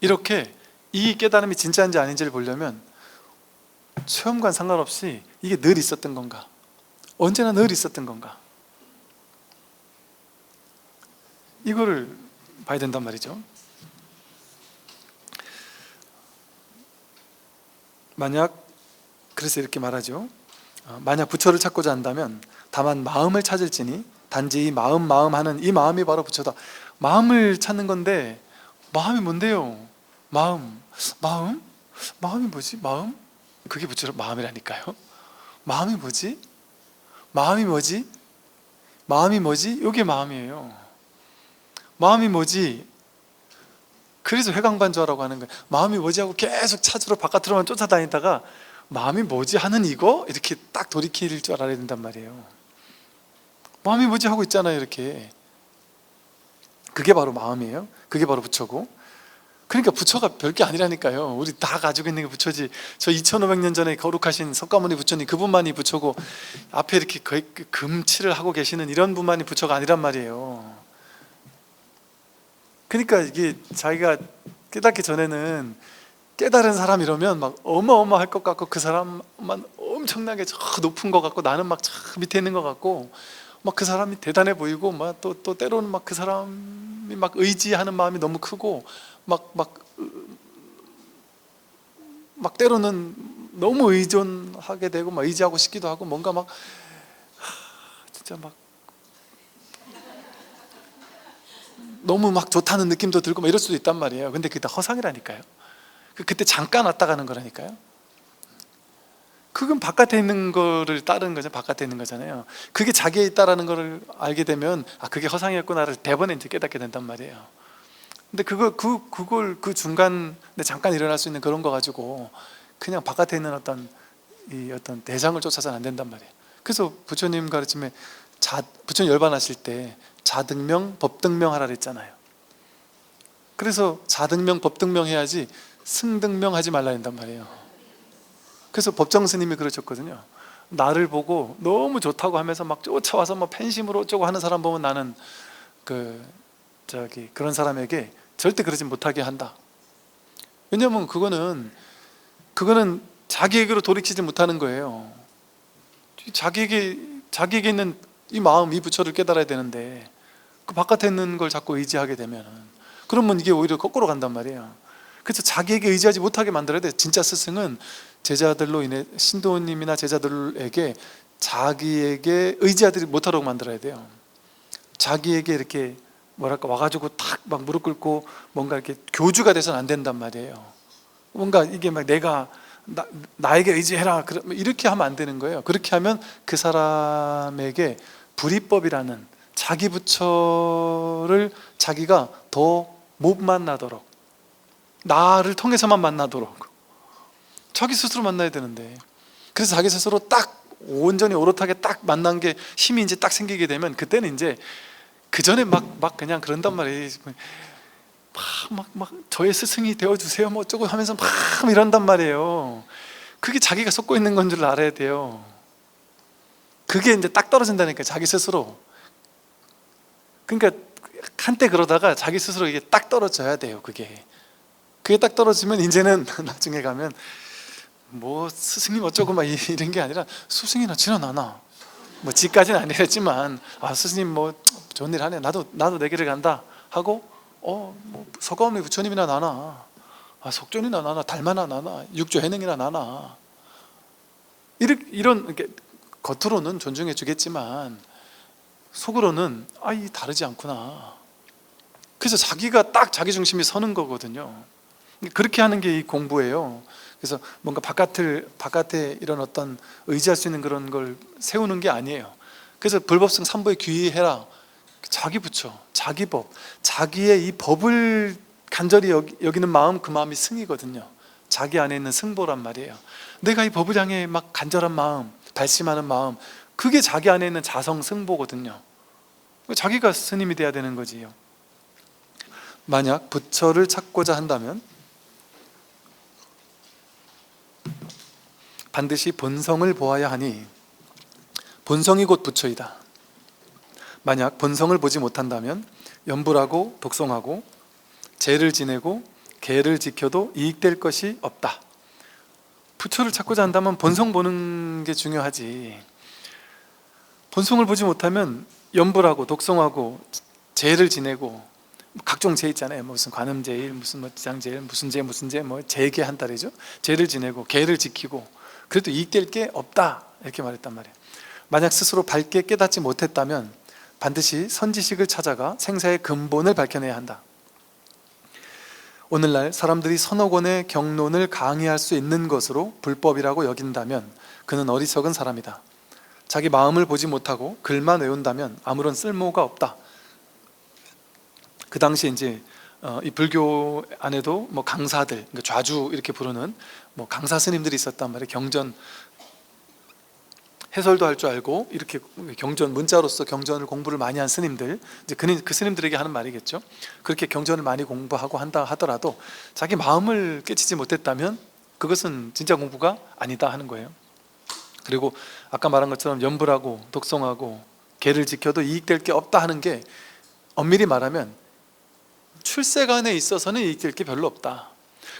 이렇게 이 깨달음이 진짜인지 아닌지를 보려면 체험과는 상관없이 이게 늘 있었던 건가, 언제나 늘 있었던 건가, 이거를 봐야 된단 말이죠. 그래서 이렇게 말하죠. 만약 부처를 찾고자 한다면 다만 마음을 찾을지니 단지 이 마음 하는 이 마음이 바로 부처다. 마음을 찾는 건데 마음이 뭔데요? 마음이 뭐지? 그게 부처로 마음이라니까요. 마음이 뭐지? 이게 마음이에요. 마음이 뭐지? 그래서 회광반조하라고 하는 거예요. 마음이 뭐지 하고 계속 찾으러 바깥으로만 쫓아다니다가 마음이 뭐지 하는 이거 이렇게 딱 돌이킬 줄 알아야 된단 말이에요. 마음이 뭐지 하고 있잖아요, 이렇게. 그게 바로 마음이에요. 그게 바로 부처고. 그러니까 부처가 별게 아니라니까요. 우리 다 가지고 있는 게 부처지. 저 2500년 전에 거룩하신 석가모니 부처님, 그분만이 부처고 앞에 이렇게 거의 금칠을 하고 계시는 이런 분만이 부처가 아니란 말이에요. 그러니까 이게 자기가 깨닫기 전에는 깨달은 사람 이러면 막 어마어마할 것 같고, 그 사람만 엄청나게 저 높은 것 같고, 나는 막 저 밑에 있는 것 같고, 막 그 사람이 대단해 보이고, 막 또 때로는 막 그 사람이 막 의지하는 마음이 너무 크고, 막 때로는 너무 의존하게 되고, 막 의지하고 싶기도 하고, 뭔가 막 진짜 막 너무 막 좋다는 느낌도 들고 막 이럴 수도 있단 말이에요. 근데 그게 다 허상이라니까요. 그때 잠깐 왔다 가는 거라니까요. 그건 바깥에 있는 거를 따르는 거죠. 바깥에 있는 거잖아요. 그게 자기에 있다라는 거를 알게 되면 그게 허상이었구나를 대번에 이제 깨닫게 된단 말이에요. 근데 그걸 그 중간에 잠깐 일어날 수 있는 그런 거 가지고 그냥 바깥에 있는 어떤 대상을 쫓아서는 안 된단 말이에요. 그래서 부처님 가르침에 부처님 열반하실 때 자등명, 법등명 하라 그랬잖아요. 그래서 자등명, 법등명 해야지 승등명 하지 말라 한단 말이에요. 그래서 법정 스님이 그러셨거든요. 나를 보고 너무 좋다고 하면서 막 쫓아와서 뭐 팬심으로 어쩌고 하는 사람 보면 나는 그런 사람에게 절대 그러지 못하게 한다. 왜냐하면 그거는 자기에게로 돌이키지 못하는 거예요. 자기에게 있는 이 마음, 이 부처를 깨달아야 되는데 그 바깥에 있는 걸 자꾸 의지하게 되면, 그러면 이게 오히려 거꾸로 간단 말이에요. 그래서 자기에게 의지하지 못하게 만들어야 돼. 진짜 스승은 제자들로 인해, 신도님이나 제자들에게 자기에게 의지하지 못하도록 만들어야 돼요. 자기에게 이렇게 와가지고 탁 막 무릎 꿇고 뭔가 이렇게 교주가 돼서는 안 된단 말이에요. 뭔가 이게 막 나에게 의지해라 이렇게 하면 안 되는 거예요. 그렇게 하면 그 사람에게 불이법이라는 자기 부처를 자기가 더 못 만나도록, 나를 통해서만 만나도록 자기 스스로 만나야 되는데, 그래서 자기 스스로 딱 온전히 오롯하게 딱 만난 게 힘이 이제 딱 생기게 되면, 그때는 이제 그 전에 막 그냥 그런단 말이에요. 막 저의 스승이 되어주세요 뭐 어쩌고 하면서 막 이런단 말이에요. 그게 자기가 쏟고 있는 건 줄 알아야 돼요. 그게 이제 딱 떨어진다니까, 자기 스스로. 그러니까 한때 그러다가 자기 스스로 이게 딱 떨어져야 돼요. 그게 딱 떨어지면 이제는 나중에 가면 뭐 스승님 어쩌고 막 이런 게 아니라, 스승이나 지나 나나 뭐 지까지는 아니랬지만 스승님 뭐 좋은 일 하네, 나도 내 길을 간다 하고, 뭐 석가모니 부처님이나 나나, 속존이나 나나, 달마나 나나, 육조 해능이나 나나, 이런 겉으로는 존중해 주겠지만 속으로는 이 다르지 않구나. 그래서 자기가 딱 자기 중심이 서는 거거든요. 그렇게 하는 게 이 공부예요. 그래서 뭔가 바깥에 이런 어떤 의지할 수 있는 그런 걸 세우는 게 아니에요. 그래서 불법성 3부에 귀의해라. 자기 부처, 자기 법, 자기의 이 법을 간절히 여기는 마음, 그 마음이 승이거든요. 자기 안에 있는 승보란 말이에요. 내가 이 법을 향해 막 간절한 마음, 발심하는 마음, 그게 자기 안에 있는 자성 승보거든요. 자기가 스님이 돼야 되는 거지요. 만약 부처를 찾고자 한다면 반드시 본성을 보아야 하니 본성이 곧 부처이다. 만약 본성을 보지 못한다면 염불하고 독송하고 죄를 지내고 계를 지켜도 이익될 것이 없다. 부처를 찾고자 한다면 본성 보는 게 중요하지. 본성을 보지 못하면 염불하고 독성하고 제를 지내고 각종 제 있잖아요. 무슨 관음제일, 무슨 뭐 지장제일, 무슨 제 뭐 제계 한 달이죠. 제를 지내고 계를 지키고 그래도 이익될 게 없다 이렇게 말했단 말이에요. 만약 스스로 밝게 깨닫지 못했다면 반드시 선지식을 찾아가 생사의 근본을 밝혀내야 한다. 오늘날 사람들이 서너 권의 경론을 강의할 수 있는 것으로 불법이라고 여긴다면 그는 어리석은 사람이다. 자기 마음을 보지 못하고 글만 외운다면 아무런 쓸모가 없다. 그 당시에 이제 이 불교 안에도 뭐 강사들, 그러니까 좌주 이렇게 부르는 뭐 강사 스님들이 있었단 말이에요. 경전 해설도 할 줄 알고 이렇게 경전 문자로서 경전을 공부를 많이 한 스님들, 이제 그 스님들에게 하는 말이겠죠. 그렇게 경전을 많이 공부하고 한다 하더라도 자기 마음을 깨치지 못했다면 그것은 진짜 공부가 아니다 하는 거예요. 그리고 아까 말한 것처럼 염불하고 독성하고 계를 지켜도 이익될 게 없다 하는 게 엄밀히 말하면 출세간에 있어서는 이익될 게 별로 없다.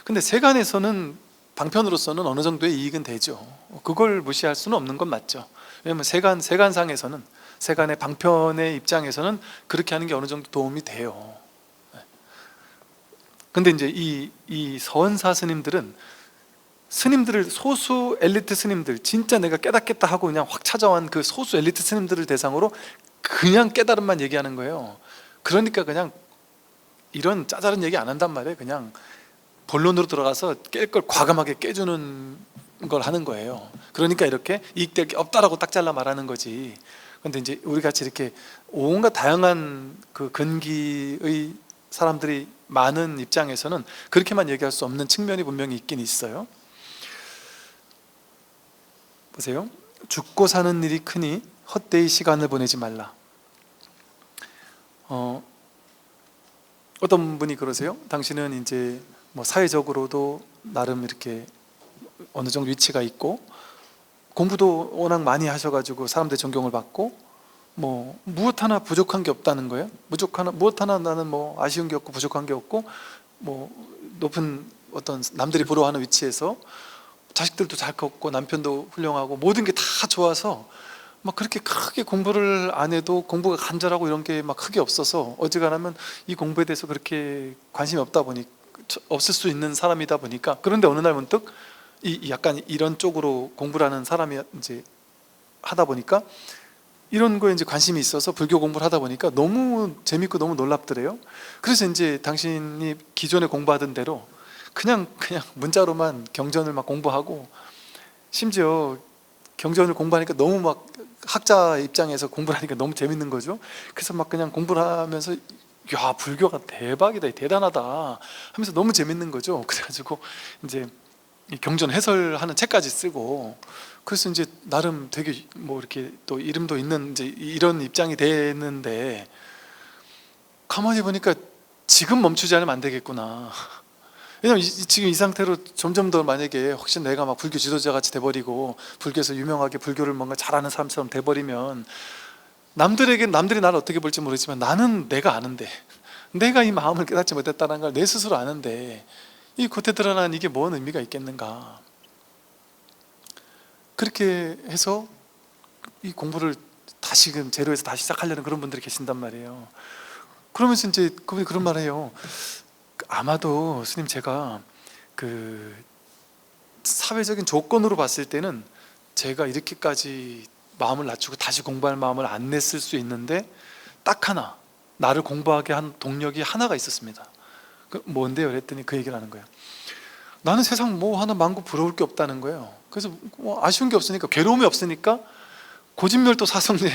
근데 세간에서는 방편으로서는 어느 정도의 이익은 되죠. 그걸 무시할 수는 없는 건 맞죠. 왜냐하면 세간상에서는, 세간의 방편의 입장에서는 그렇게 하는 게 어느 정도 도움이 돼요. 근데 이제 이 서원사 스님들은 스님들을, 소수 엘리트 스님들, 진짜 내가 깨닫겠다 하고 그냥 확 찾아온 그 소수 엘리트 스님들을 대상으로 그냥 깨달음만 얘기하는 거예요. 그러니까 그냥 이런 짜잘한 얘기 안 한단 말이에요. 그냥 본론으로 들어가서 깰 걸 과감하게 깨주는 걸 하는 거예요. 그러니까 이렇게 이익될 게 없다라고 딱 잘라 말하는 거지. 그런데 이제 우리 같이 이렇게 온갖 다양한 그 근기의 사람들이 많은 입장에서는 그렇게만 얘기할 수 없는 측면이 분명히 있긴 있어요. 보세요. 죽고 사는 일이 크니 헛되이 시간을 보내지 말라. 어떤 분이 그러세요. 당신은 이제 뭐 사회적으로도 나름 이렇게 어느 정도 위치가 있고 공부도 워낙 많이 하셔가지고 사람들 존경을 받고 뭐 무엇 하나 부족한 게 없다는 거예요. 무엇 하나 나는 뭐 아쉬운 게 없고 부족한 게 없고 뭐 높은 어떤 남들이 부러워하는 위치에서 자식들도 잘 컸고 남편도 훌륭하고 모든 게 다 좋아서 막 그렇게 크게 공부를 안 해도 공부가 간절하고 이런 게 막 크게 없어서 어지간하면 이 공부에 대해서 그렇게 관심이 없다 보니 없을 수 있는 사람이다 보니까, 그런데 어느 날 문득 이 약간 이런 쪽으로 공부를 하는 사람이 이제 하다 보니까 이런 거에 이제 관심이 있어서 불교 공부를 하다 보니까 너무 재밌고 너무 놀랍더래요. 그래서 이제 당신이 기존에 공부하던 대로 그냥 문자로만 경전을 막 공부하고, 심지어 경전을 공부하니까 너무 막 학자 입장에서 공부를 하니까 너무 재밌는 거죠. 그래서 막 그냥 공부를 하면서 야, 불교가 대박이다, 대단하다 하면서 너무 재밌는 거죠. 그래가지고 이제 경전 해설하는 책까지 쓰고, 그래서 이제 나름 되게 뭐 이렇게 또 이름도 있는 이제 이런 입장이 되는데, 가만히 보니까 지금 멈추지 않으면 안 되겠구나. 왜냐면 지금 이 상태로 점점 더 만약에 혹시 내가 막 불교 지도자 같이 돼버리고 불교에서 유명하게 불교를 뭔가 잘하는 사람처럼 돼버리면 남들이 나를 어떻게 볼지 모르지만 나는 내가 아는데, 내가 이 마음을 깨닫지 못했다는 걸 내 스스로 아는데 이 겉에 드러난 이게 뭔 의미가 있겠는가. 그렇게 해서 이 공부를 다시금 제로에서 다시 시작하려는 그런 분들이 계신단 말이에요. 그러면서 이제 그분이 그런 말 해요. 아마도 스님, 제가 그 사회적인 조건으로 봤을 때는 제가 이렇게까지 마음을 낮추고 다시 공부할 마음을 안 냈을 수 있는데 딱 하나, 나를 공부하게 한 동력이 하나가 있었습니다. 그 뭔데요? 그랬더니 그 얘기를 하는 거예요. 나는 세상 뭐 하나 많고 부러울 게 없다는 거예요. 그래서 뭐 아쉬운 게 없으니까, 괴로움이 없으니까, 고진멸도 사성제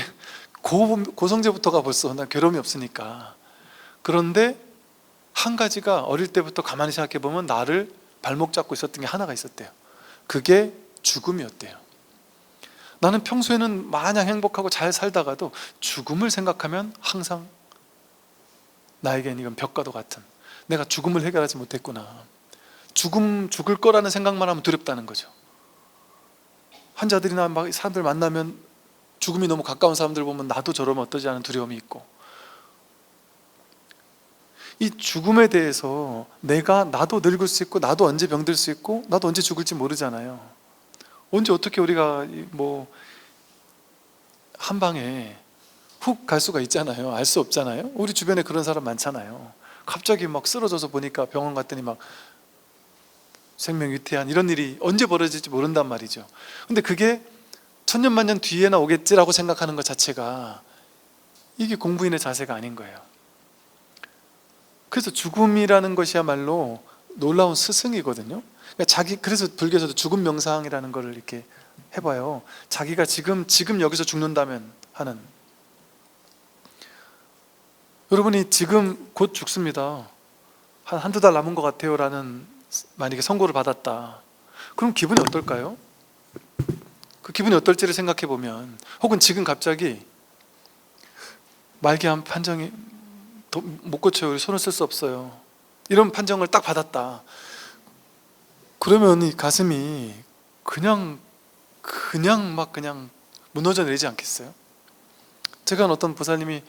고성제부터가 벌써 난 괴로움이 없으니까. 그런데 한 가지가 어릴 때부터 가만히 생각해 보면 나를 발목 잡고 있었던 게 하나가 있었대요. 그게 죽음이었대요. 나는 평소에는 마냥 행복하고 잘 살다가도 죽음을 생각하면 항상 나에겐 이건 벽과도 같은, 내가 죽음을 해결하지 못했구나. 죽을 거라는 생각만 하면 두렵다는 거죠. 환자들이나 막 사람들 만나면 죽음이 너무 가까운 사람들 보면 나도 저러면 어떠지 하는 두려움이 있고, 이 죽음에 대해서 나도 늙을 수 있고 나도 언제 병들 수 있고 나도 언제 죽을지 모르잖아요. 언제 어떻게 우리가 한 방에 훅 갈 수가 있잖아요. 알 수 없잖아요. 우리 주변에 그런 사람 많잖아요. 갑자기 막 쓰러져서 보니까 병원 갔더니 막 생명유퇴한 이런 일이 언제 벌어질지 모른단 말이죠. 근데 그게 천년만년 뒤에나 오겠지라고 생각하는 것 자체가 이게 공부인의 자세가 아닌 거예요. 그래서 죽음이라는 것이야말로 놀라운 스승이거든요. 그러니까 그래서 불교에서도 죽음 명상이라는 걸 이렇게 해봐요. 자기가 지금 여기서 죽는다면 하는, 여러분이 지금 곧 죽습니다, 한두 달 남은 것 같아요 라는 만약에 선고를 받았다. 그럼 기분이 어떨까요? 그 기분이 어떨지를 생각해 보면, 혹은 지금 갑자기 말기암 판정이 못 고쳐요, 우리 손을 쓸 수 없어요, 이런 판정을 딱 받았다. 그러면 이 가슴이 그냥 무너져 내리지 않겠어요? 제가 어떤 보살님이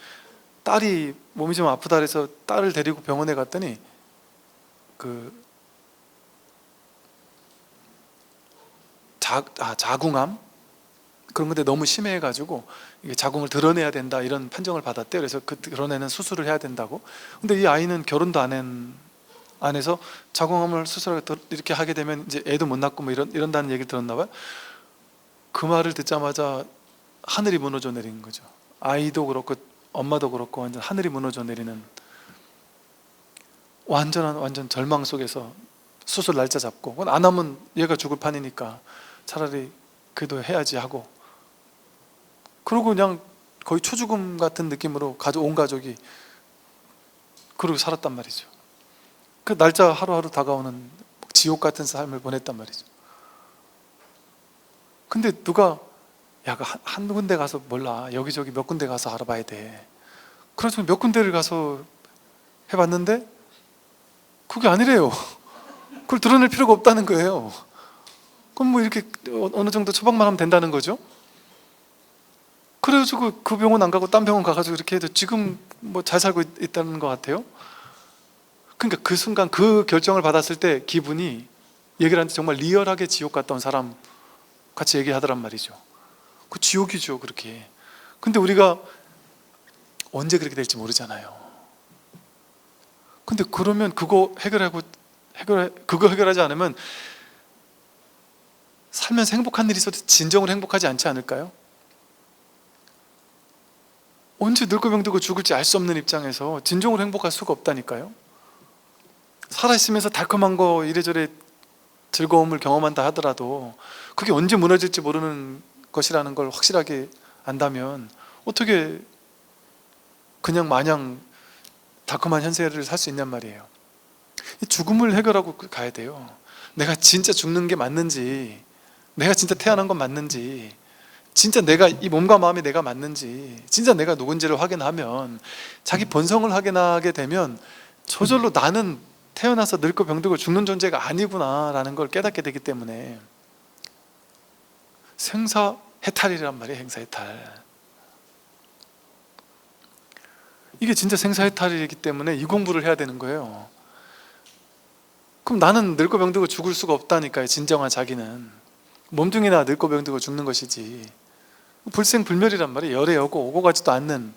딸이 몸이 좀 아프다 그래서 딸을 데리고 병원에 갔더니 자궁암 그런 건데 너무 심해가지고 이게 자궁을 드러내야 된다 이런 판정을 받았대요. 그래서 그 드러내는 수술을 해야 된다고. 근데 이 아이는 결혼도 안 해서 자궁암을 수술을 이렇게 하게 되면 이제 애도 못 낳고 뭐 이런다는 얘기를 들었나 봐요. 그 말을 듣자마자 하늘이 무너져 내린 거죠. 아이도 그렇고 엄마도 그렇고 완전 하늘이 무너져 내리는, 완전 절망 속에서 수술 날짜 잡고, 안 하면 얘가 죽을 판이니까 차라리 그래도 해야지 하고, 그러고 그냥 거의 초죽음 같은 느낌으로 온 가족이 그러고 살았단 말이죠. 그 날짜 하루하루 다가오는 지옥 같은 삶을 보냈단 말이죠. 근데 누가 한 군데 가서 몰라, 여기저기 몇 군데 가서 알아봐야 돼. 그래서 몇 군데를 가서 해봤는데 그게 아니래요. 그걸 드러낼 필요가 없다는 거예요. 그럼 뭐 이렇게 어느 정도 처방만 하면 된다는 거죠. 그래가지고 그 병원 안 가고 딴 병원 가가지고 이렇게 해도 지금 뭐 잘 살고 있다는 것 같아요. 그러니까 그 순간 그 결정을 받았을 때 기분이, 얘기를 하는데 정말 리얼하게 지옥 갔다 온 사람 같이 얘기하더란 말이죠. 그 지옥이죠, 그렇게. 근데 우리가 언제 그렇게 될지 모르잖아요. 근데 그러면 그거 해결하지 않으면 살면서 행복한 일이 있어도 진정으로 행복하지 않지 않을까요? 언제 늙고 병들고 죽을지 알 수 없는 입장에서 진정으로 행복할 수가 없다니까요. 살아있으면서 달콤한 거 이래저래 즐거움을 경험한다 하더라도 그게 언제 무너질지 모르는 것이라는 걸 확실하게 안다면 어떻게 그냥 마냥 달콤한 현세를 살 수 있냔 말이에요. 이 죽음을 해결하고 가야 돼요. 내가 진짜 죽는 게 맞는지, 내가 진짜 태어난 건 맞는지, 진짜 내가 이 몸과 마음이 내가 맞는지, 진짜 내가 누군지를 확인하면, 자기 본성을 확인하게 되면 저절로 나는 태어나서 늙고 병들고 죽는 존재가 아니구나 라는 걸 깨닫게 되기 때문에 생사해탈이란 말이에요. 행사해탈. 이게 진짜 생사해탈이기 때문에 이 공부를 해야 되는 거예요. 그럼 나는 늙고 병들고 죽을 수가 없다니까요. 진정한 자기는 몸뚱이나 늙고 병들고 죽는 것이지, 불생불멸이란 말이에요. 열에 오고 가지도 않는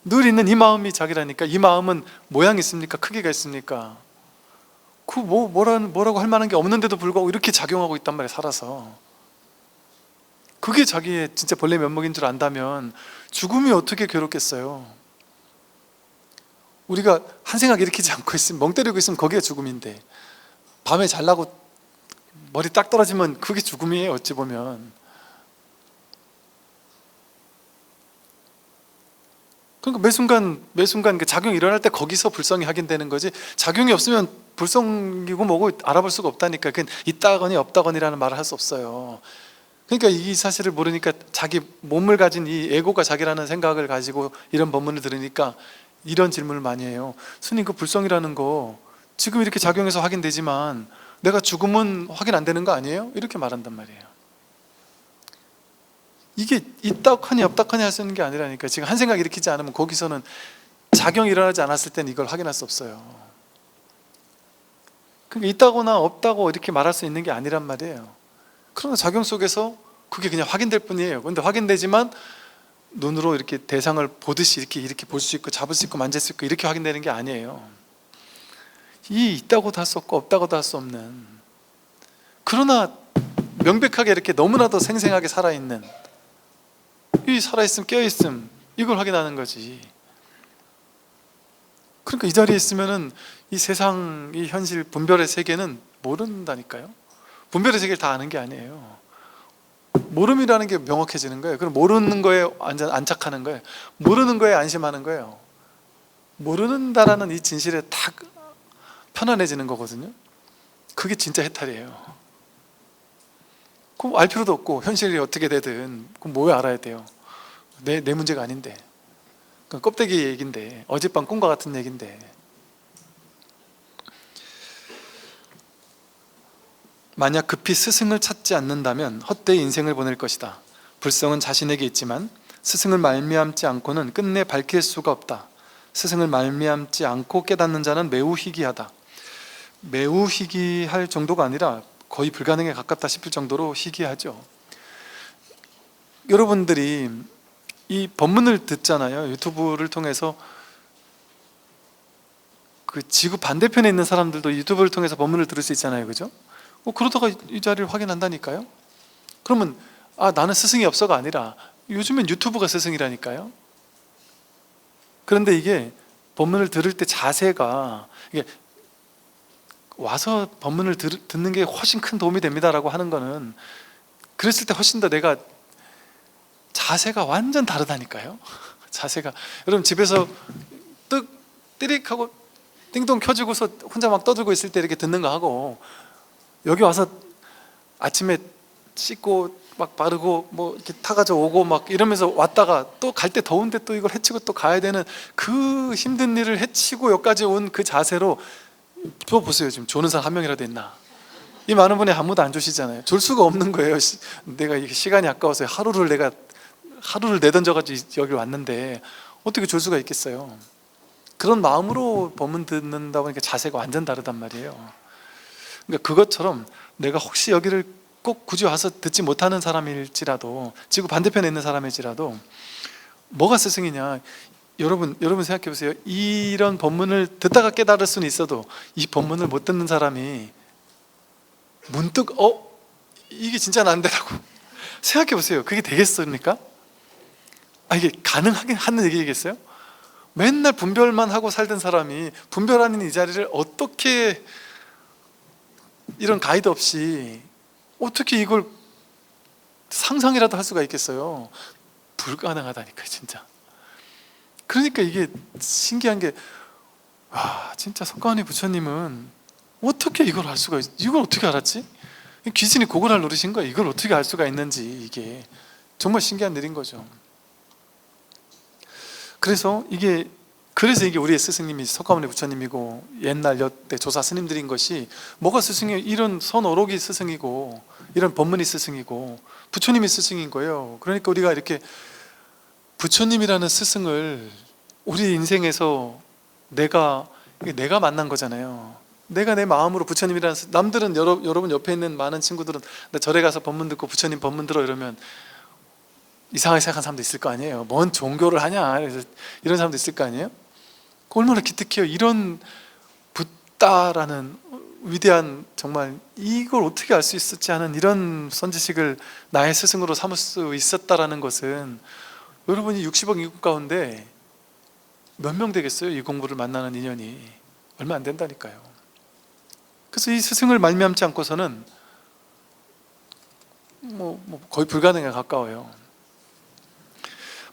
늘 있는 이 마음이 자기라니까. 이 마음은 모양이 있습니까? 크기가 있습니까? 뭐라고 할 만한 게 없는데도 불구하고 이렇게 작용하고 있단 말이에요. 살아서. 그게 자기의 진짜 본래 면목인 줄 안다면 죽음이 어떻게 괴롭겠어요. 우리가 한 생각 일으키지 않고 있으면, 멍 때리고 있으면 거기가 죽음인데, 밤에 잘나고 머리 딱 떨어지면 그게 죽음이에요. 어찌 보면. 그러니까 매순간 그 작용이 일어날 때 거기서 불성이 확인되는 거지, 작용이 없으면 불성이고 뭐고 알아볼 수가 없다니까. 그건 있다거니 없다거니라는 말을 할 수 없어요. 그러니까 이 사실을 모르니까 자기 몸을 가진 이 에고가 자기라는 생각을 가지고 이런 법문을 들으니까 이런 질문을 많이 해요. 스님, 그 불성이라는 거 지금 이렇게 작용해서 확인되지만 내가 죽으면 확인 안 되는 거 아니에요? 이렇게 말한단 말이에요. 이게 있다거니 없다거니 할 수 있는 게 아니라니까. 지금 한 생각 일으키지 않으면 거기서는 작용이 일어나지 않았을 땐 이걸 확인할 수 없어요. 그러니까 있다거나 없다고 이렇게 말할 수 있는 게 아니란 말이에요. 그러나 작용 속에서 그게 그냥 확인될 뿐이에요. 그런데 확인되지만 눈으로 이렇게 대상을 보듯이 이렇게 볼 수 있고 잡을 수 있고 만질 수 있고 이렇게 확인되는 게 아니에요. 이 있다고도 할 수 없고 없다고도 할 수 없는, 그러나 명백하게 이렇게 너무나도 생생하게 살아있는, 이 살아있음 깨어있음, 이걸 확인하는 거지. 그러니까 이 자리에 있으면은 이 세상, 이 현실 분별의 세계는 모른다니까요. 분별의 세계를 다 아는 게 아니에요. 모름이라는 게 명확해지는 거예요. 그럼 모르는 거에 안착하는 거예요. 모르는 거에 안심하는 거예요. 모르는다라는 이 진실에 딱 편안해지는 거거든요. 그게 진짜 해탈이에요. 그럼 알 필요도 없고, 현실이 어떻게 되든 그럼 뭐 알아야 돼요? 내 문제가 아닌데. 그 껍데기 얘기인데, 어젯밤 꿈과 같은 얘기인데. 만약 급히 스승을 찾지 않는다면 헛되이 인생을 보낼 것이다. 불성은 자신에게 있지만 스승을 말미암지 않고는 끝내 밝힐 수가 없다. 스승을 말미암지 않고 깨닫는 자는 매우 희귀하다. 매우 희귀할 정도가 아니라 거의 불가능에 가깝다 싶을 정도로 희귀하죠. 여러분들이 이 법문을 듣잖아요. 유튜브를 통해서. 그 지구 반대편에 있는 사람들도 유튜브를 통해서 법문을 들을 수 있잖아요. 그죠? 그러다가 이 자리를 확인한다니까요. 그러면 나는 스승이 없어가 아니라 요즘엔 유튜브가 스승이라니까요. 그런데 이게 법문을 들을 때 자세가, 이게 와서 법문을 듣는 게 훨씬 큰 도움이 됩니다라고 하는 거는, 그랬을 때 훨씬 더 내가 자세가 완전 다르다니까요. 자세가, 여러분 집에서 띠릭 하고 띵동 켜주고서 혼자 막 떠들고 있을 때 이렇게 듣는 거 하고, 여기 와서 아침에 씻고 막 바르고 뭐 이렇게 타가지고 오고 막 이러면서 왔다가 또 갈 때 더운데 또 이걸 헤치고 또 가야 되는 그 힘든 일을 헤치고 여기까지 온 그 자세로, 저 보세요. 지금 조는 사람 한 명이라도 있나? 이 많은 분이 아무도 안 주시잖아요. 줄 수가 없는 거예요. 내가 이게 시간이 아까워서 하루를 내던져가지고 여기 왔는데 어떻게 줄 수가 있겠어요? 그런 마음으로 법문 듣는다 보니까 자세가 완전 다르단 말이에요. 그러니까 그것처럼 내가 혹시 여기를 꼭 굳이 와서 듣지 못하는 사람일지라도, 지구 반대편에 있는 사람일지라도 뭐가 스승이냐? 여러분 생각해 보세요. 이런 법문을 듣다가 깨달을 수는 있어도 이 법문을 못 듣는 사람이 문득 이게 진짜 난데라고 생각해 보세요. 그게 되겠습니까? 이게 가능하긴 하는 얘기겠어요? 맨날 분별만 하고 살던 사람이 분별 아닌 이 자리를 어떻게, 이런 가이드 없이 어떻게 이걸 상상이라도 할 수가 있겠어요? 불가능하다니까요, 진짜. 그러니까 이게 신기한 게, 진짜 석가모니 부처님은 어떻게 이걸 알 수가 이걸 어떻게 알았지? 귀신이 고고날 노리신 거예요. 이걸 어떻게 알 수가 있는지. 이게 정말 신기한 일인 거죠. 그래서 이게 우리의 스승님이 석가모니 부처님이고 옛날 여태 조사 스님들인 것이, 뭐가 스승이에요? 이런 선어록이 스승이고 이런 법문이 스승이고 부처님이 스승인 거예요. 그러니까 우리가 이렇게 부처님이라는 스승을 우리 인생에서 내가 만난 거잖아요. 내가 내 마음으로 부처님이라는 남들은 여러분 옆에 있는 많은 친구들은 나 절에 가서 법문 듣고 부처님 법문 들어 이러면 이상하게 생각하는 사람도 있을 거 아니에요. 뭔 종교를 하냐, 이런 사람도 있을 거 아니에요. 얼마나 기특해요. 이런 붓다라는 위대한, 정말 이걸 어떻게 알 수 있었지 하는 이런 선지식을 나의 스승으로 삼을 수 있었다라는 것은, 여러분이 60억 인구 가운데 몇 명 되겠어요? 이 공부를 만나는 인연이 얼마 안 된다니까요. 그래서 이 스승을 말미암지 않고서는 거의 불가능에 가까워요.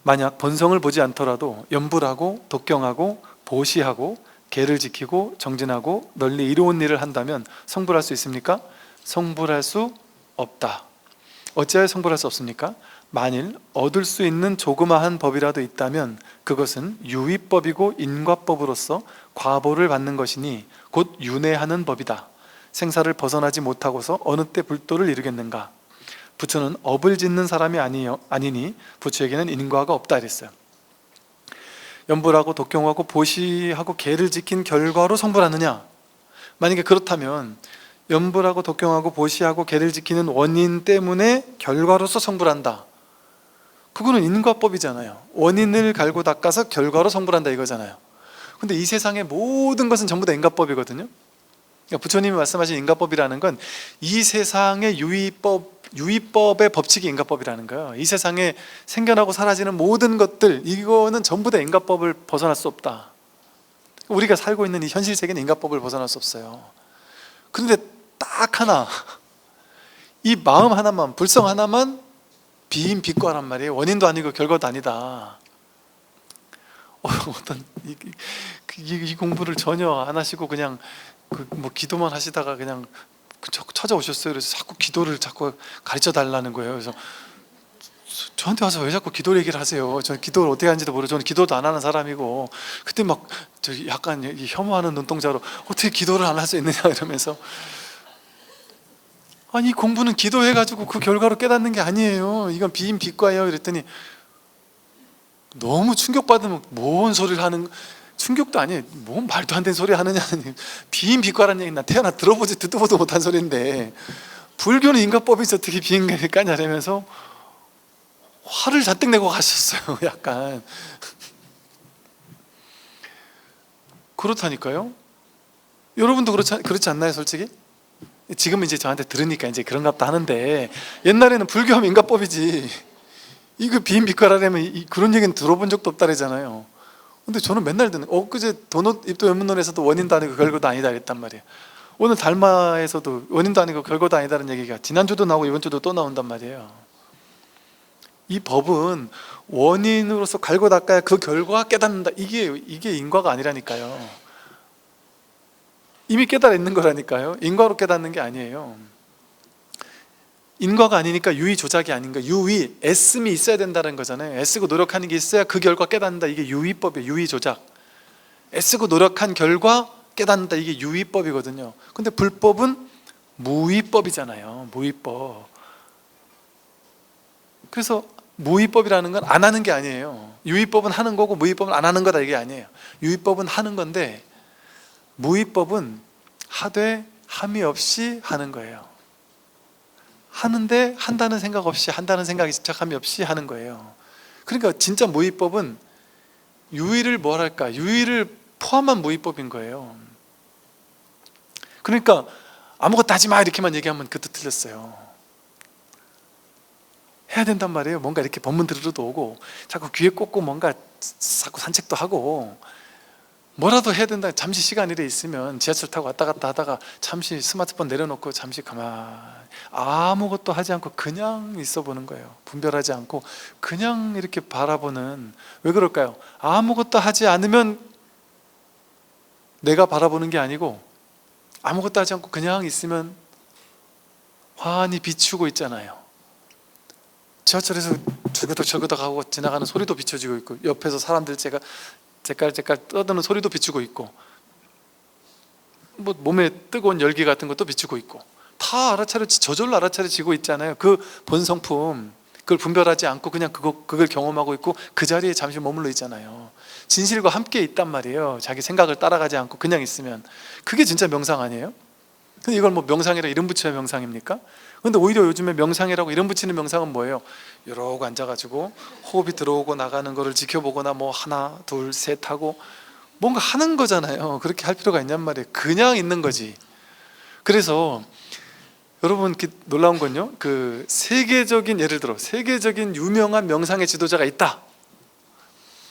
만약 본성을 보지 않더라도 염불하고 독경하고 보시하고 계를 지키고 정진하고 널리 이로운 일을 한다면 성불할 수 있습니까? 성불할 수 없다. 어찌하여 성불할 수 없습니까? 만일 얻을 수 있는 조그마한 법이라도 있다면 그것은 유의법이고 인과법으로서 과보를 받는 것이니 곧 윤회하는 법이다. 생사를 벗어나지 못하고서 어느 때 불도를 이루겠는가? 부처는 업을 짓는 사람이 아니니 부처에게는 인과가 없다 이랬어요. 염불하고 독경하고 보시하고 계를 지킨 결과로 성불하느냐? 만약에 그렇다면 염불하고 독경하고 보시하고 계를 지키는 원인 때문에 결과로서 성불한다. 그거는 인과법이잖아요. 원인을 갈고 닦아서 결과로 성불한다 이거잖아요. 근데 이 세상의 모든 것은 전부 다 인과법이거든요. 그러니까 부처님이 말씀하신 인과법이라는 건 이 세상의 유의법의 법칙이 인과법이라는 거예요. 이 세상에 생겨나고 사라지는 모든 것들, 이거는 전부 다 인과법을 벗어날 수 없다. 우리가 살고 있는 이 현실 세계는 인과법을 벗어날 수 없어요. 그런데 딱 하나, 이 마음 하나만, 불성 하나만 비인비과란 말이에요. 원인도 아니고 결과도 아니다. 어떤 이 공부를 전혀 안 하시고 그냥 뭐 기도만 하시다가 그냥 찾아오셨어요. 그래서 자꾸 기도를 자꾸 가르쳐 달라는 거예요. 그래서 저한테 와서 왜 자꾸 기도 얘기를 하세요? 저는 기도를 어떻게 하는지도 모르고, 저는 기도도 안 하는 사람이고, 그때 막 약간 혐오하는 눈동자로 어떻게 기도를 안 할 수 있느냐 이러면서, 아니 공부는 기도해가지고 그 결과로 깨닫는 게 아니에요. 이건 비인비과예요. 이랬더니 너무 충격받으면 뭔 소리를 하는, 충격도 아니에요. 뭔 말도 안 되는 소리 하느냐는, 비인비과라는 얘기는 나 태어나 들어보지 듣도 보도 못한 소리인데 불교는 인과법이지 어떻게 비인비과냐 이러면서 화를 잔뜩 내고 가셨어요. 약간 그렇다니까요. 여러분도 그렇지 않나요? 솔직히 지금은 이제 저한테 들으니까 이제 그런가 보다 하는데, 옛날에는 불교하면 인과법이지 이거 비인비과라면 그런 얘기는 들어본 적도 없다래잖아요. 근데 저는 맨날 듣는, 엊그제 도넛 입도 연문론에서도 원인도 아니고 결과도 아니다 그랬단 말이에요. 오늘 달마에서도 원인도 아니고 결과도 아니다는 얘기가 지난주도 나오고 이번 주도 또 나온단 말이에요. 이 법은 원인으로서 갈고 닦아야 그 결과가 깨닫는다. 이게 인과가 아니라니까요. 이미 깨달아 있는 거라니까요. 인과로 깨닫는 게 아니에요. 인과가 아니니까 유의 조작이 아닌가. 유의, 애씀이 있어야 된다는 거잖아요. 애쓰고 노력하는 게 있어야 그 결과 깨닫는다. 이게 유의법이에요. 유의 조작. 애쓰고 노력한 결과 깨닫는다. 이게 유의법이거든요. 근데 불법은 무의법이잖아요. 무의법. 그래서 무의법이라는 건 안 하는 게 아니에요. 유의법은 하는 거고 무의법은 안 하는 거다 이게 아니에요. 유의법은 하는 건데 무의법은 하되 함이 없이 하는 거예요. 하는데 한다는 생각 없이, 한다는 생각이 집착함이 없이 하는 거예요. 그러니까 진짜 무의법은 유의를 뭐랄까, 유의를 포함한 무의법인 거예요. 그러니까 아무것도 하지 마 이렇게만 얘기하면 그것도 틀렸어요. 해야 된단 말이에요. 뭔가 이렇게 법문 들으러도 오고, 자꾸 귀에 꽂고 뭔가 자꾸 산책도 하고, 뭐라도 해야 된다. 잠시 시간 일에 있으면 지하철 타고 왔다 갔다 하다가 잠시 스마트폰 내려놓고 잠시 가만, 아무것도 하지 않고 그냥 있어 보는 거예요. 분별하지 않고 그냥 이렇게 바라보는. 왜 그럴까요? 아무것도 하지 않으면 내가 바라보는 게 아니고, 아무것도 하지 않고 그냥 있으면 환히 비추고 있잖아요. 지하철에서 저거덕 하고 지나가는 소리도 비춰지고 있고, 옆에서 사람들 제깔제깔 떠드는 소리도 비추고 있고, 뭐 몸에 뜨거운 열기 같은 것도 비추고 있고, 다 저절로 알아차려지고 있잖아요. 그 본성품, 그걸 분별하지 않고 그냥 그걸 경험하고 있고 그 자리에 잠시 머물러 있잖아요. 진실과 함께 있단 말이에요. 자기 생각을 따라가지 않고 그냥 있으면. 그게 진짜 명상 아니에요? 근데 이걸 뭐 명상이라 이름 붙여야 명상입니까? 근데 오히려 요즘에 명상이라고 이름 붙이는 명상은 뭐예요? 이러고 앉아가지고 호흡이 들어오고 나가는 거를 지켜보거나, 뭐 하나 둘 셋 하고 뭔가 하는 거잖아요. 그렇게 할 필요가 있냔 말이에요. 그냥 있는 거지. 그래서 여러분, 놀라운 건요, 그 세계적인, 예를 들어 세계적인 유명한 명상의 지도자가 있다.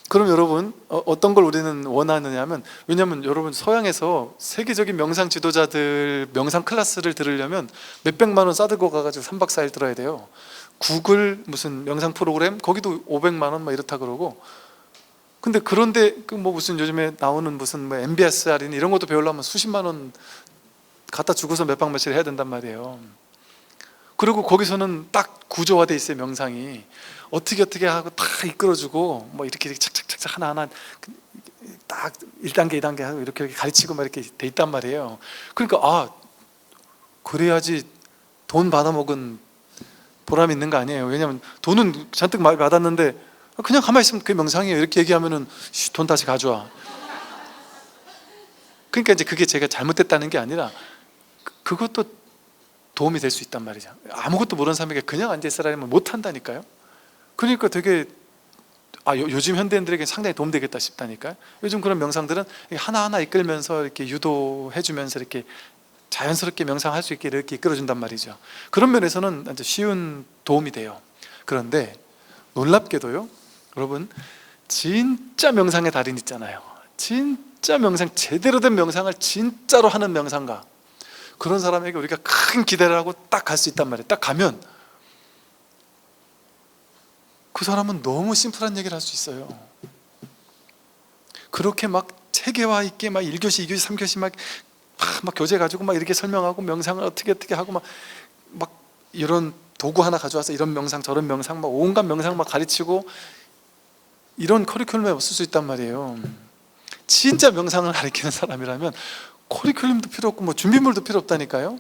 그럼 여러분 어떤 걸 우리는 원하느냐면, 왜냐하면 여러분 서양에서 세계적인 명상 지도자들 명상 클래스를 들으려면 몇백만 원 싸들고 가가지고 3박 4일 들어야 돼요. 구글 무슨 명상 프로그램 거기도 500만 원 막 이렇다 그러고. 근데 그런데 그 뭐 무슨 요즘에 나오는 무슨 뭐 MBS 할인 이런 것도 배우려면 수십만 원 갖다 주고서 몇 박 며칠 해야 된단 말이에요. 그리고 거기서는 딱 구조화돼 있어요. 명상이 어떻게 하고 다 이끌어주고, 뭐 이렇게 착착착착 하나하나 딱 1단계 2단계 하고 이렇게 가르치고 막 이렇게 돼 있단 말이에요. 그러니까 그래야지 돈 받아먹은 보람이 있는 거 아니에요. 왜냐하면 돈은 잔뜩 많이 받았는데 그냥 가만히 있으면 그게 명상이에요. 이렇게 얘기하면은 돈 다시 가져와. 그러니까 이제 그게 제가 잘못됐다는 게 아니라 그것도 도움이 될 수 있단 말이죠. 아무것도 모르는 사람에게 그냥 앉아있으라면 못 한다니까요. 그러니까 되게 요즘 현대인들에게 상당히 도움되겠다 싶다니까요. 요즘 그런 명상들은 하나하나 이끌면서 이렇게 유도해 주면서 이렇게 자연스럽게 명상할 수 있게 이렇게 이끌어준단 말이죠. 그런 면에서는 아주 쉬운 도움이 돼요. 그런데 놀랍게도요, 여러분, 진짜 명상의 달인 있잖아요. 진짜 명상, 제대로 된 명상을 진짜로 하는 명상가, 그런 사람에게 우리가 큰 기대를 하고 딱 갈 수 있단 말이에요. 딱 가면 그 사람은 너무 심플한 얘기를 할 수 있어요. 그렇게 막 체계화 있게 막 1교시, 2교시, 3교시 막 교재 가지고 막 이렇게 설명하고 명상을 어떻게 하고 막 이런 도구 하나 가져와서 이런 명상 저런 명상 막 온갖 명상 막 가르치고 이런 커리큘럼에 없을 수 있단 말이에요. 진짜 명상을 가르치는 사람이라면 커리큘럼도 필요 없고 뭐 준비물도 필요 없다니까요.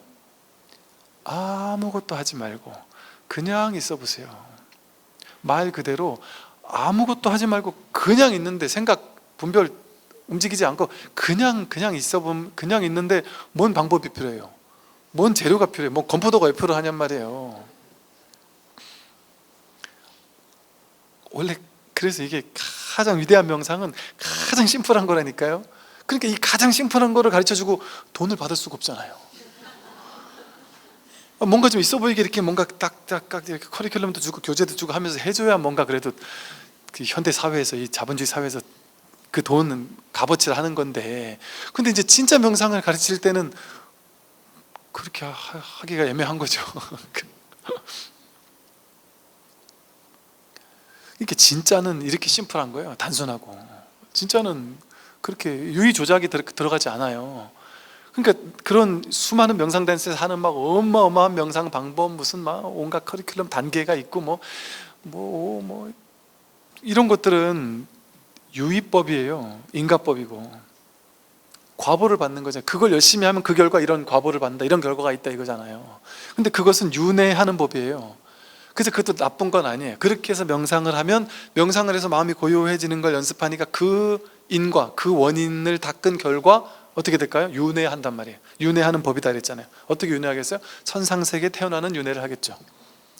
아무것도 하지 말고 그냥 있어 보세요. 말 그대로 아무것도 하지 말고 그냥 있는데, 생각 분별 움직이지 않고 그냥 있어 보면, 그냥 있는데 뭔 방법이 필요해요? 뭔 재료가 필요해요? 뭐 건포도가 왜 필요하냔 말이에요. 원래 그래서 이게 가장 위대한 명상은 가장 심플한 거라니까요. 그러니까 이 가장 심플한 거를 가르쳐주고 돈을 받을 수가 없잖아요. 뭔가 좀 있어 보이게 이렇게 뭔가 딱딱딱 이렇게 커리큘럼도 주고 교재도 주고 하면서 해줘야 뭔가 그래도 그 현대 사회에서, 이 자본주의 사회에서 그 돈은 값어치를 하는 건데, 근데 이제 진짜 명상을 가르칠 때는 그렇게 하기가 애매한 거죠. 이렇게 진짜는 이렇게 심플한 거예요. 단순하고. 진짜는 그렇게 유의 조작이 들어가지 않아요. 그러니까 그런 수많은 명상 댄스에서 하는 막 어마어마한 명상 방법, 무슨 막 온갖 커리큘럼 단계가 있고 뭐 이런 것들은 유의법이에요. 인가법이고 과보를 받는 거죠. 그걸 열심히 하면 그 결과 이런 과보를 받는다, 이런 결과가 있다 이거잖아요. 근데 그것은 윤회하는 법이에요. 그래서 그것도 나쁜 건 아니에요. 그렇게 해서 명상을 하면, 명상을 해서 마음이 고요해지는 걸 연습하니까 그 인과 그 원인을 닦은 결과 어떻게 될까요? 윤회한단 말이에요. 윤회하는 법이다 그랬잖아요. 어떻게 윤회하겠어요? 천상세계에 태어나는 윤회를 하겠죠.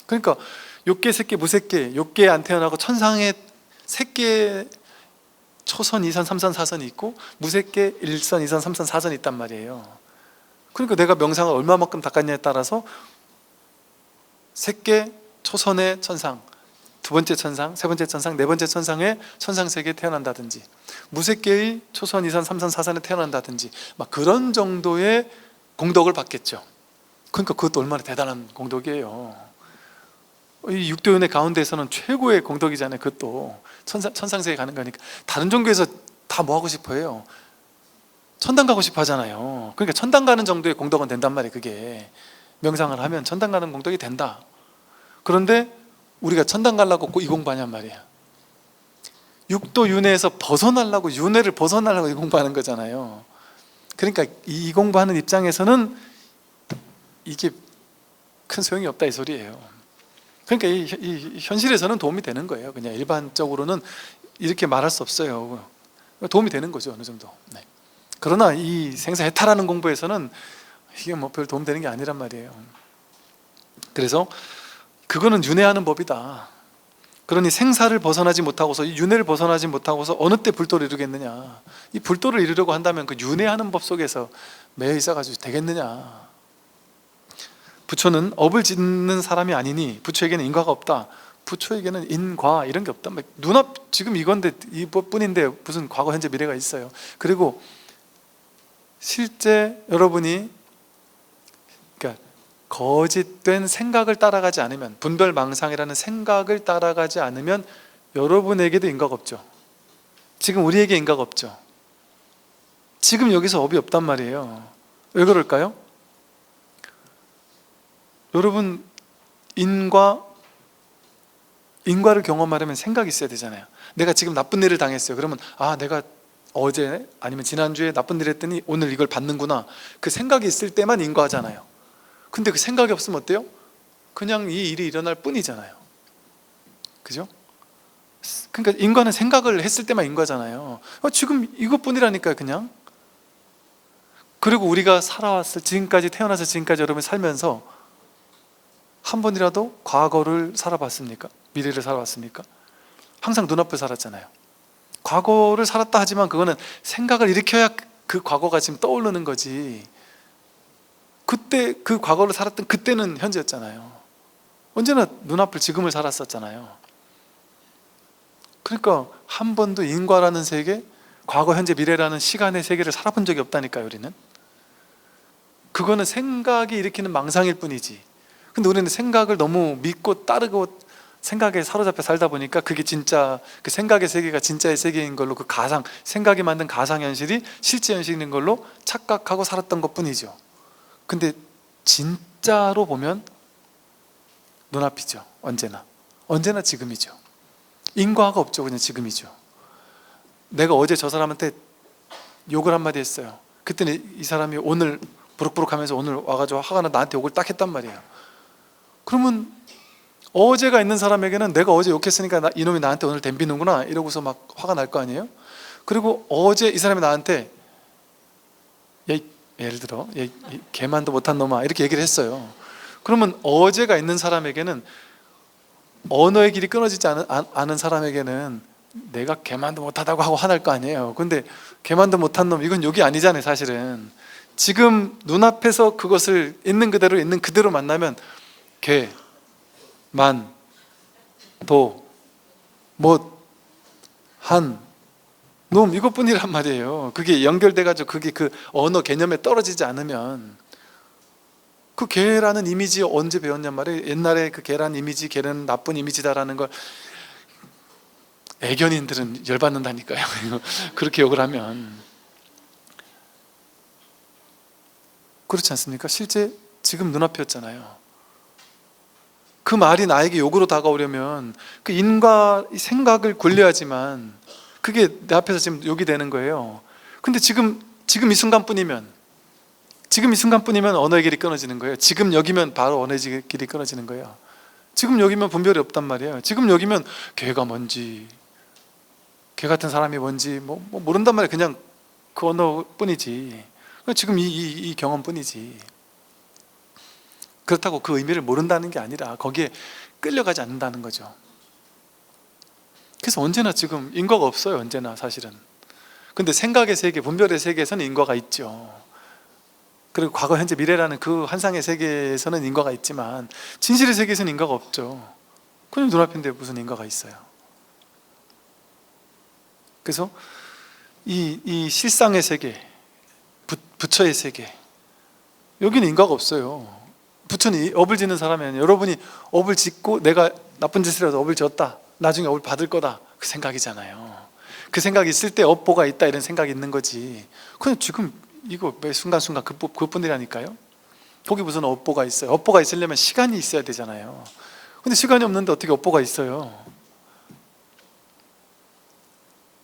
그러니까 욕계, 색계, 무색계, 욕계에 안 태어나고 천상에 색계 초선, 2선, 3선, 4선이 있고 무색계 1선, 2선, 3선, 4선이 있단 말이에요. 그러니까 내가 명상을 얼마만큼 닦았냐에 따라서 색계 초선의 천상, 두 번째 천상, 세 번째 천상, 네 번째 천상의 천상세계에 태어난다든지, 무색계의 초선, 2선, 3선, 4선에 태어난다든지 막 그런 정도의 공덕을 받겠죠. 그러니까 그것도 얼마나 대단한 공덕이에요. 이 육도윤회 가운데에서는 최고의 공덕이잖아요. 그것도 천상세계 가는 거니까. 다른 종교에서 다 뭐 하고 싶어 해요? 천당 가고 싶어 하잖아요. 그러니까 천당 가는 정도의 공덕은 된단 말이에요. 그게 명상을 하면 천당 가는 공덕이 된다. 그런데 우리가 천당 가려고 이 공부하냔 말이에요. 육도 윤회에서 벗어나려고, 윤회를 벗어나려고 이 공부하는 거잖아요. 그러니까 이 공부하는 입장에서는 이게 큰 소용이 없다 이 소리예요. 그러니까 이 현실에서는 도움이 되는 거예요. 그냥 일반적으로는 이렇게 말할 수 없어요. 도움이 되는 거죠, 어느 정도. 네. 그러나 이 생사해탈하는 공부에서는 이게 뭐 별 도움 되는 게 아니란 말이에요. 그래서 그거는 윤회하는 법이다. 그러니 생사를 벗어나지 못하고서, 이 윤회를 벗어나지 못하고서 어느 때 불도를 이루겠느냐. 이 불도를 이루려고 한다면 그 윤회하는 법 속에서 매여 있어가지고 되겠느냐. 부처는 업을 짓는 사람이 아니니 부처에게는 인과가 없다. 부처에게는 인과 이런 게 없다. 눈앞 지금 이건데, 이것뿐인데 무슨 과거, 현재, 미래가 있어요. 그리고 실제 여러분이 그러니까 거짓된 생각을 따라가지 않으면, 분별망상이라는 생각을 따라가지 않으면 여러분에게도 인과가 없죠. 지금 우리에게 인과가 없죠. 지금 여기서 업이 없단 말이에요. 왜 그럴까요? 여러분, 인과를 경험하려면 생각이 있어야 되잖아요. 내가 지금 나쁜 일을 당했어요. 그러면 내가 어제 아니면 지난주에 나쁜 일 했더니 오늘 이걸 받는구나. 그 생각이 있을 때만 인과하잖아요. 근데 그 생각이 없으면 어때요? 그냥 이 일이 일어날 뿐이잖아요. 그죠? 그러니까 인과는 생각을 했을 때만 인과잖아요. 지금 이것뿐이라니까요, 그냥. 그리고 우리가 살아왔을 지금까지 태어나서 지금까지 여러분이 살면서 한 번이라도 과거를 살아봤습니까? 미래를 살아봤습니까? 항상 눈앞을 살았잖아요. 과거를 살았다 하지만 그거는 생각을 일으켜야 그 과거가 지금 떠오르는 거지. 그때 그 과거를 살았던 그때는 현재였잖아요. 언제나 눈앞을 지금을 살았었잖아요. 그러니까 한 번도 인과라는 세계, 과거, 현재, 미래라는 시간의 세계를 살아본 적이 없다니까요, 우리는. 그거는 생각이 일으키는 망상일 뿐이지. 근데 우리는 생각을 너무 믿고 따르고 생각에 사로잡혀 살다 보니까 그게 진짜, 그 생각의 세계가 진짜의 세계인 걸로, 그 가상, 생각이 만든 가상현실이 실제 현실인 걸로 착각하고 살았던 것 뿐이죠. 근데 진짜로 보면 눈앞이죠. 언제나 지금이죠. 인과가 없죠. 그냥 지금이죠. 내가 어제 저 사람한테 욕을 한마디 했어요. 그때는 이 사람이 오늘 부룩부룩 하면서 오늘 와가지고 화가 나 나한테 욕을 딱 했단 말이에요. 그러면 어제가 있는 사람에게는 내가 어제 욕했으니까 이놈이 나한테 오늘 덤비는구나 이러고서 막 화가 날 거 아니에요. 그리고 어제 이 사람이 나한테 예를 들어 개만도 못한 놈아 이렇게 얘기를 했어요. 그러면 어제가 있는 사람에게는, 언어의 길이 끊어지지 않은 사람에게는 내가 개만도 못하다고 하고 화날 거 아니에요. 근데 개만도 못한 놈, 이건 욕이 아니잖아요, 사실은. 지금 눈앞에서 그것을 있는 그대로 만나면 개, 만, 도, 못, 한, 놈 이것뿐이란 말이에요. 그게 연결돼가지고 그게 그 언어 개념에 떨어지지 않으면, 그 개라는 이미지 언제 배웠냔 말이에요. 옛날에 그 개라는 이미지, 개는 나쁜 이미지다라는 걸 애견인들은 열받는다니까요. 그렇게 욕을 하면. 그렇지 않습니까? 실제 지금 눈앞이었잖아요. 그 말이 나에게 욕으로 다가오려면 그 인과 생각을 굴려야지만 그게 내 앞에서 지금 욕이 되는 거예요. 근데 지금 이 순간뿐이면 언어의 길이 끊어지는 거예요. 지금 여기면 바로 언어의 길이 끊어지는 거예요. 지금 여기면 분별이 없단 말이에요. 지금 여기면 개가 뭔지, 개 같은 사람이 뭔지 뭐 모른단 말이에요. 그냥 그 언어뿐이지. 지금 이 경험뿐이지. 그렇다고 그 의미를 모른다는 게 아니라 거기에 끌려가지 않는다는 거죠. 그래서 언제나 지금 인과가 없어요. 언제나 사실은. 근데 생각의 세계, 분별의 세계에서는 인과가 있죠. 그리고 과거, 현재, 미래라는 그 환상의 세계에서는 인과가 있지만 진실의 세계에서는 인과가 없죠. 그냥 눈앞인데 무슨 인과가 있어요. 그래서 이 실상의 세계, 부처의 세계, 여기는 인과가 없어요. 부처는 업을 짓는 사람이 여러분이 업을 짓고 내가 나쁜 짓을 해도 업을 졌다, 나중에 업을 받을 거다, 그 생각이잖아요. 그 생각이 있을 때 업보가 있다 이런 생각이 있는 거지. 그냥 지금 이거 매 순간순간 그뿐이라니까요. 거기 무슨 업보가 있어요. 업보가 있으려면 시간이 있어야 되잖아요. 근데 시간이 없는데 어떻게 업보가 있어요.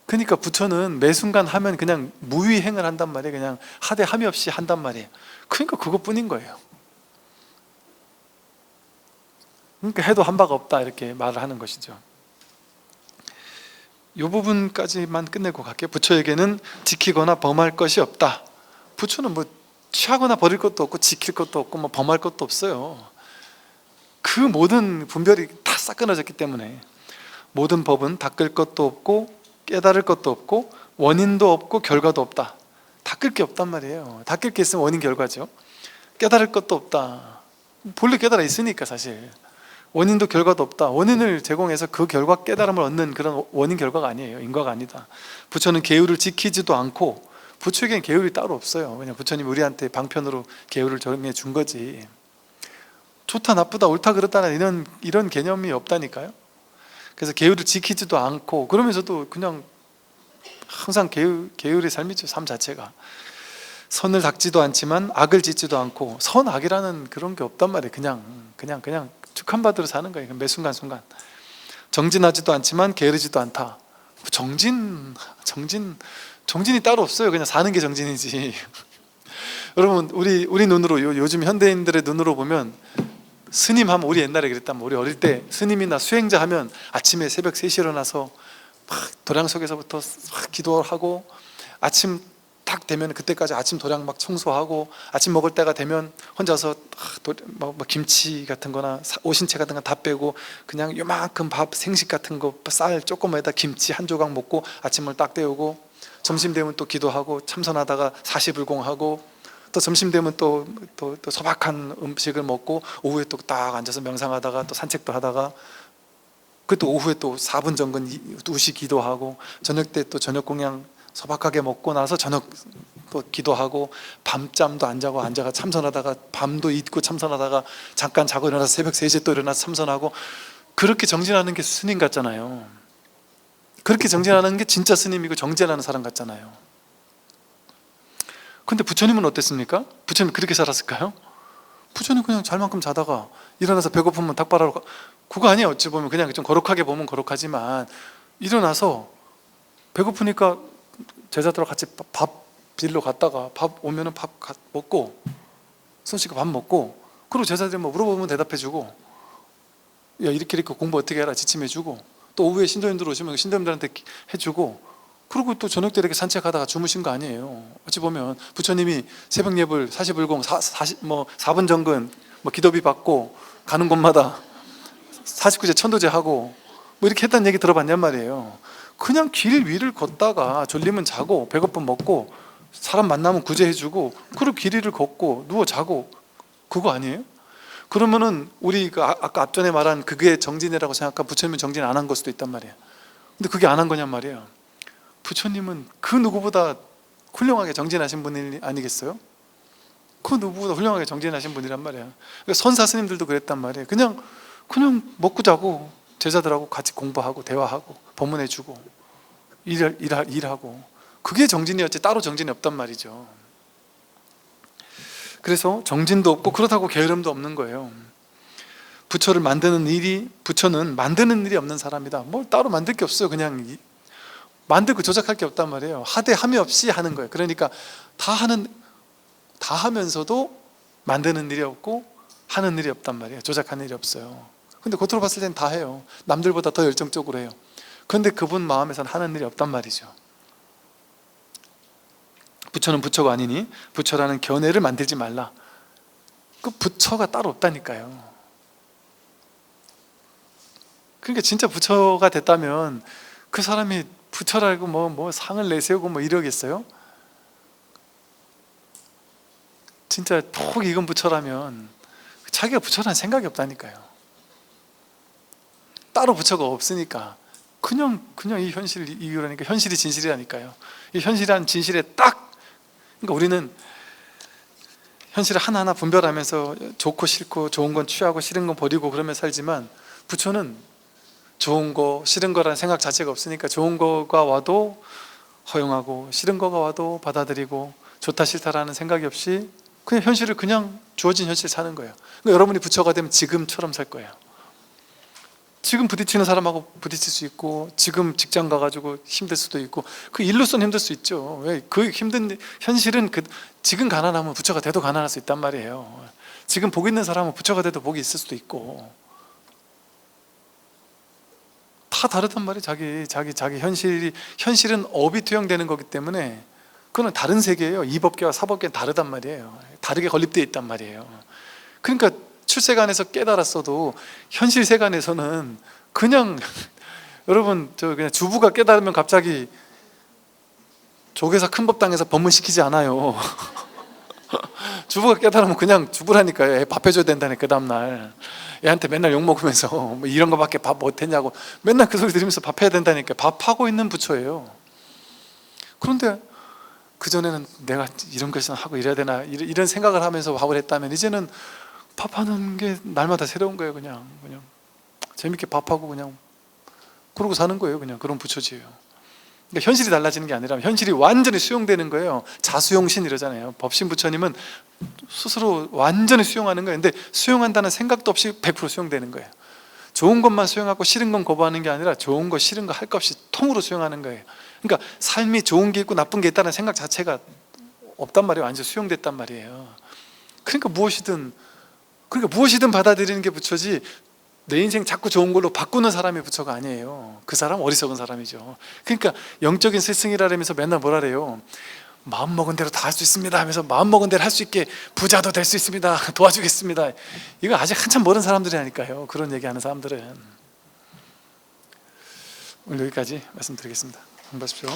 그러니까 부처는 매 순간 하면 그냥 무위행을 한단 말이에요. 그냥 하되 함이 없이 한단 말이에요. 그러니까 그것뿐인 거예요. 그러니까 해도 한 바가 없다 이렇게 말을 하는 것이죠. 이 부분까지만 끝내고 갈게요. 부처에게는 지키거나 범할 것이 없다. 부처는 뭐 취하거나 버릴 것도 없고 지킬 것도 없고 뭐 범할 것도 없어요. 그 모든 분별이 다 싹 끊어졌기 때문에 모든 법은 닦을 것도 없고 깨달을 것도 없고 원인도 없고 결과도 없다. 닦을 게 없단 말이에요. 닦을 게 있으면 원인 결과죠. 깨달을 것도 없다. 본래 깨달아 있으니까 사실. 원인도 결과도 없다. 원인을 제공해서 그 결과 깨달음을 얻는 그런 원인 결과가 아니에요. 인과가 아니다. 부처는 계율을 지키지도 않고, 부처에게는 계율이 따로 없어요. 왜냐하면 부처님 우리한테 방편으로 계율을 정해 준 거지. 좋다 나쁘다 옳다 그렇다는 이런 개념이 없다니까요. 그래서 계율을 지키지도 않고, 그러면서도 그냥 항상 계율의 삶이죠. 삶 자체가. 선을 닦지도 않지만 악을 짓지도 않고, 선악이라는 그런 게 없단 말이에요. 그냥 축한받으러 사는 거예요. 매 순간순간. 정진하지도 않지만 게으르지도 않다. 정진이 따로 없어요. 그냥 사는 게 정진이지. 여러분 우리 눈으로, 요즘 현대인들의 눈으로 보면 스님 하면 우리 옛날에 그랬다면, 우리 어릴 때 스님이나 수행자 하면 아침에 새벽 3시에 일어나서 막 도량 속에서부터 막 기도하고, 아침 딱 되면 그때까지 아침 도량 막 청소하고, 아침 먹을 때가 되면 혼자서 뭐 김치 같은 거나 오신채 같은 거 다 빼고 그냥 요만큼 밥, 생식 같은 거 쌀 조금에다 김치 한 조각 먹고 아침을 딱 때우고, 점심 되면 또 기도하고 참선하다가 사시불공하고, 또 점심 되면 또 소박한 음식을 먹고, 오후에 또 딱 앉아서 명상하다가 또 산책도 하다가, 그또 오후에 또 4분 정근 2시 기도하고, 저녁 때 또 저녁 공양 소박하게 먹고 나서 저녁 또 기도하고, 밤잠도 안 자고 앉아가 참선하다가 밤도 잊고 참선하다가 잠깐 자고 일어나서 새벽 3시에 또 일어나서 참선하고, 그렇게 정진하는 게 스님 같잖아요. 그렇게 정진하는 게 진짜 스님이고 정진하는 사람 같잖아요. 근데 부처님은 어땠습니까? 부처님 그렇게 살았을까요? 부처님 그냥 잘만큼 자다가 일어나서 배고프면 닭발하러 가. 그거 아니에요. 어찌 보면 그냥 좀 거룩하게 보면 거룩하지만, 일어나서 배고프니까 제자들하고 같이 밥 빌러 갔다가 밥 오면은 밥 먹고, 손 씻고 밥 먹고, 그리고 제자들이 뭐 물어보면 대답해주고, 야 이렇게 공부 어떻게 해라 지침해주고, 또 오후에 신도님들 오시면 신도님들한테 해주고, 그리고 또 저녁 때 이렇게 산책하다가 주무신 거 아니에요. 어찌 보면 부처님이 새벽 예불, 사시불공, 4분 정근 뭐 기도비 받고 가는 곳마다 49제 천도제 하고 뭐 이렇게 했다는 얘기 들어봤냔 말이에요. 그냥 길 위를 걷다가 졸리면 자고 배고프면 먹고 사람 만나면 구제해주고, 그리고 길 위를 걷고 누워 자고, 그거 아니에요? 그러면은 우리 아까 앞전에 말한 그게 정진이라고 생각하면 부처님은 정진 안 한 걸 수도 있단 말이에요. 근데 그게 안 한 거냔 말이에요. 부처님은 그 누구보다 훌륭하게 정진하신 분이 아니겠어요? 그 누구보다 훌륭하게 정진하신 분이란 말이에요. 그러니까 선사 스님들도 그랬단 말이에요. 그냥 먹고 자고 제자들하고 같이 공부하고 대화하고 법문해주고 일하고, 그게 정진이었지 따로 정진이 없단 말이죠. 그래서 정진도 없고 그렇다고 게으름도 없는 거예요. 부처를 만드는 일이, 부처는 만드는 일이 없는 사람이다. 뭘 따로 만들 게 없어요. 그냥 만들고 조작할 게 없단 말이에요. 하되 함이 없이 하는 거예요. 그러니까 다 하면서도 만드는 일이 없고 하는 일이 없단 말이에요. 조작하는 일이 없어요. 근데 겉으로 봤을 땐 다 해요. 남들보다 더 열정적으로 해요. 그런데 그분 마음에서는 하는 일이 없단 말이죠. 부처는 부처가 아니니 부처라는 견해를 만들지 말라. 그 부처가 따로 없다니까요. 그러니까 진짜 부처가 됐다면 그 사람이 부처라고 뭐 상을 내세우고 뭐 이러겠어요? 진짜 푹 익은 부처라면 자기가 부처라는 생각이 없다니까요. 따로 부처가 없으니까 그냥 이 현실 이유라니까, 현실이 진실이라니까요. 이 현실이란 진실에 딱, 그러니까 우리는 현실을 하나하나 분별하면서 좋고 싫고, 좋은 건 취하고 싫은 건 버리고 그러며 살지만, 부처는 좋은 거 싫은 거라는 생각 자체가 없으니까 좋은 거가 와도 허용하고 싫은 거가 와도 받아들이고, 좋다 싫다라는 생각이 없이 그냥 현실을, 그냥 주어진 현실 사는 거예요. 그러니까 여러분이 부처가 되면 지금처럼 살 거예요. 지금 부딪히는 사람하고 부딪힐 수 있고, 지금 직장 가가지고 힘들 수도 있고, 그 일로서는 힘들 수 있죠. 왜? 그 힘든 현실은 지금 가난하면 부처가 돼도 가난할 수 있단 말이에요. 지금 복 있는 사람은 부처가 돼도 복이 있을 수도 있고, 다 다르단 말이에요. 자기 현실은 업이 투영되는 거기 때문에 그건 다른 세계예요. 이법계와 사법계는 다르단 말이에요. 다르게 건립되어 있단 말이에요. 그러니까 출세간에서 깨달았어도 현실 세간에서는 그냥 여러분 그냥 주부가 깨달으면 갑자기 조계사 큰법당에서 법문시키지 않아요. 주부가 깨달으면 그냥 주부라니까요. 애 밥 해줘야 된다니까. 그 다음날 애한테 맨날 욕먹으면서 뭐 이런 거밖에 밥 못했냐고 맨날 그 소리 들으면서 밥 해야 된다니까. 밥하고 있는 부처예요. 그런데 그전에는 내가 이런 것을 하고 이래야 되나 이런 생각을 하면서 밥을 했다면, 이제는 밥하는 게 날마다 새로운 거예요. 그냥 재밌게 밥하고 그냥 그러고 사는 거예요. 그냥 그런 부처지예요. 그러니까 현실이 달라지는 게 아니라 현실이 완전히 수용되는 거예요. 자수용신 이러잖아요. 법신 부처님은 스스로 완전히 수용하는 거예요. 근데 수용한다는 생각도 없이 100% 수용되는 거예요. 좋은 것만 수용하고 싫은 건 거부하는 게 아니라 좋은 거 싫은 거 할 것 없이 통으로 수용하는 거예요. 그러니까 삶이 좋은 게 있고 나쁜 게 있다는 생각 자체가 없단 말이에요. 완전 수용됐단 말이에요. 그러니까 무엇이든 그러니까 무엇이든 받아들이는 게 부처지, 내 인생 자꾸 좋은 걸로 바꾸는 사람이 부처가 아니에요. 그 사람 어리석은 사람이죠. 그러니까 영적인 스승이라면서 맨날 뭐라 그래요? 마음먹은 대로 다 할 수 있습니다 하면서 마음먹은 대로 할 수 있게 부자도 될 수 있습니다, 도와주겠습니다. 이거 아직 한참 멀은 사람들이라니까요. 그런 얘기하는 사람들은. 오늘 여기까지 말씀드리겠습니다. 공부하십시오.